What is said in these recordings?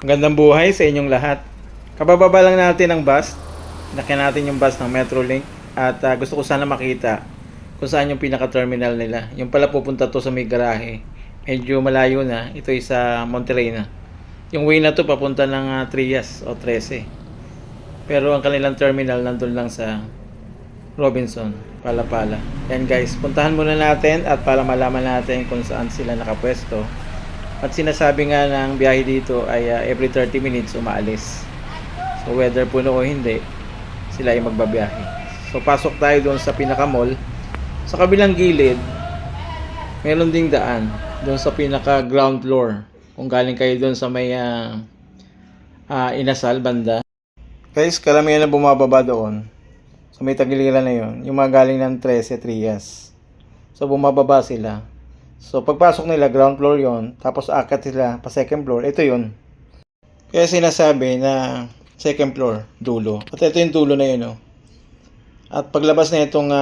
Magandang buhay sa inyong lahat. Kabababa lang natin ang bus. Nakyan natin yung bus ng Metrolink at gusto ko sana makita kung saan yung pinaka-terminal nila. Yung pala pupunta to sa may garahe. Medyo malayo na. Ito ay sa Monterrey na. Yung way na to papunta ng Trias o 13. Pero ang kanilang terminal nandun lang sa Robinson, Palapala. Yan guys, puntahan muna natin at para malaman natin kung saan sila nakapwesto. At sinasabi nga ng biyahe dito ay every 30 minutes umaalis. So whether puno o hindi, sila ay magbabiyahe. So pasok tayo doon sa pinaka-mall. Sa kabilang gilid, meron ding daan doon sa pinaka-ground floor. Kung galing kayo doon sa may Inasal banda. Guys, karamihan na bumababa doon. So may tagiliran na yun. Yung mga galing ng 13, Trias. So bumababa sila. So pagpasok nila ground floor yon, tapos akat sila pa second floor, ito yon. Kaya sinasabi na second floor, dulo. At ito yung dulo na yun, oh. At paglabas na itong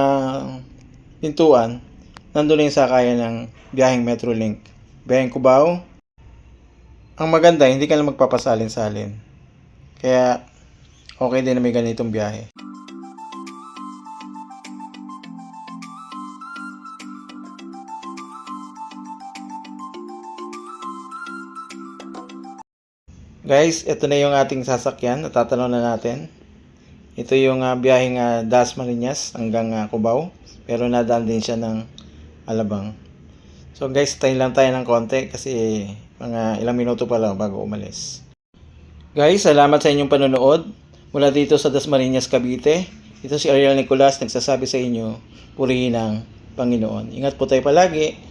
pintuan, nandun na yung sakayan ng biyaheng Metrolink. Biyaheng Cubao. Ang maganda, hindi ka lang magpapasalin-salin. Kaya okay din na may ganitong biyahe. Guys, ito na yung ating sasakyan. Natatanaw na natin. Ito yung biyaheng Dasmariñas hanggang Cubao. Pero nadaan din siya ng Alabang. So guys, tayo lang tayo ng konti kasi mga ilang minuto pa lang bago umalis. Guys, salamat sa inyong panonood. Mula dito sa Dasmariñas, Cavite. Ito si Ariel Nicolas nagsasabi sa inyo, purihin ang Panginoon. Ingat po tayo palagi.